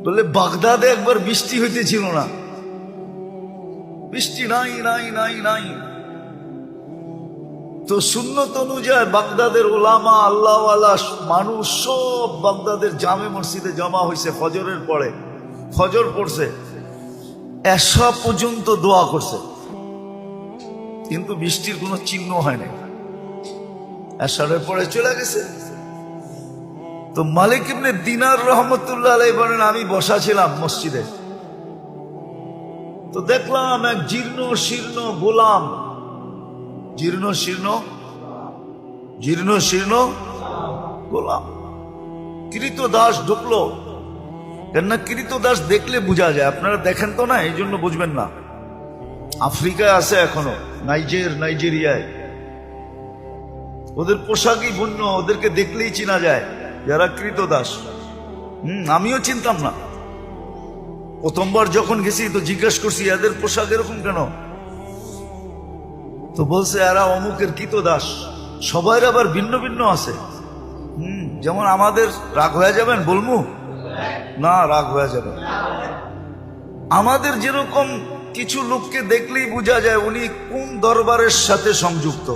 বলে বাগদাদে একবার বৃষ্টি হইতেছিল না, বৃষ্টি নাই নাই নাই নাই। তো সুন্নত অনুযায়ী বাগদাদের ওলামা আল্লাহওয়ালা মানুষ সব বাগদাদের জামে মসজিদে জমা হয়েছে। ফজরের পরে ফজর পড়ছে, এশা পর্যন্ত দোয়া করছে, কিন্তু বৃষ্টির কোনো চিহ্ন হয় নাই। এশারের পরে চলে গেছে। তো মালিক ইবনে দিনার রহমতুল্লাহ আলাইহি বলেন, আমি বসা ছিলাম মসজিদে, তো দেখলাম এক জীর্ণ শীর্ণ গোলাম, জীর্ণ শীর্ণ গোলাম কৃতদাস ঢুকলো। কেননা কৃতদাস দেখলে বোঝা যায়, আপনারা দেখেন তো না, এই জন্য বুঝবেন না। আফ্রিকায় আছে এখনো, নাইজেরিয়ায় ওদের পোশাকই ভিন্ন, ওদেরকে দেখলেই চেনা যায় যারা কৃতদাস। আমিও চিনতাম না, প্রথমবার যখন গেছি তো জিজ্ঞেস করছি এদের পোশাক এরকম কেন, তো বলছে এরা অমুকের কৃতদাস। সবাই আবার ভিন্ন ভিন্ন আছে। যেমন আমাদের রাগ হয়ে যাবেন বলমু না, রাগ হয়ে যাবে। আমাদের যেরকম কিছু লোককে দেখলেই বোঝা যায় উনি কোন দরবারের সাথে সংযুক্ত,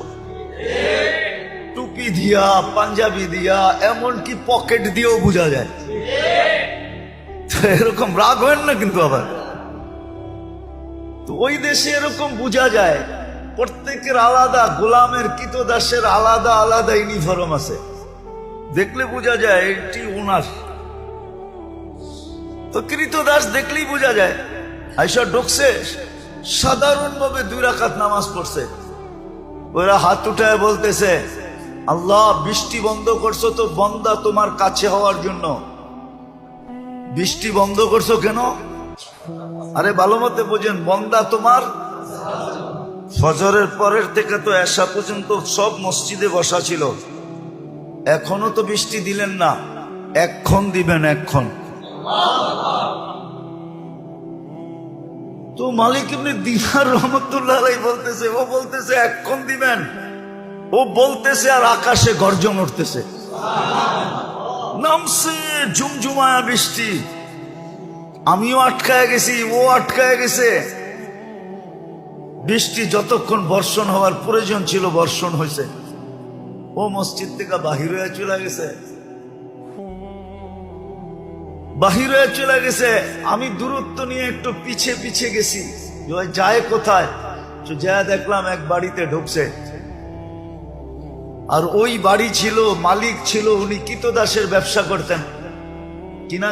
টুপি দিয়া, পাঞ্জাবি দিয়া, এমনকি পকেট দিয়েও বোঝা যায়। এরকম রাগ হয় না কিন্তু আবার। তো ওই দেশে এরকম বোঝা যায়, প্রত্যেকের আলাদা, গোলামের কৃতদাসের আলাদা আলাদা ইউনিফর্ম আছে, দেখলে বোঝা যায় এটি ওনার। তো কৃতদাস দেখলেই বোঝা যায়। আইসা ঢুকছে, সাধারণভাবে 2 রাকাত নামাজ পড়ছে। ওরা হাত উঠায় বলতেছে, আল্লাহ বৃষ্টি বন্ধ করছো তো বন্দা তোমার কাছে হওয়ার জন্য। বৃষ্টি বন্ধ করছো কেন? আরে ভালো মতে বোঝেন, বন্দা তোমার। ফজরের পরের থেকে তো এশা পর্যন্ত সব মসজিদে বসা ছিল, এখনো তো বৃষ্টি দিলেন না, এক্ষণ দিবেন, এক্ষণ। তো মালিক ইবনে দিনার রহমতুল্লাহ আলাইহি বলতেছে, ও বলতেছে এক্ষণ দিবেন, ও বলতেছে আর আকাশে গর্জন উঠতেছে, নামছে ঝুমঝুমায়া বৃষ্টি। আমিও আটকায় গেছি, ও আটকায় গেছে। বৃষ্টি যতক্ষণ বর্ষণ হওয়ার প্রয়োজন ছিল বর্ষণ হয়েছে। ও মসজিদ থেকে বাহির হয়ে চলে গেছে, বাহির হয়ে চলে গেছে। আমি দূরত্ব নিয়ে একটু পিছে পিছে গেছি, যায় কোথায়, যায় দেখলাম এক বাড়িতে ঢুকছে। আর ওই বাড়ি ছিল, মালিক ছিল, উনি কৃতদাসের ব্যবসা করতেন কিনা।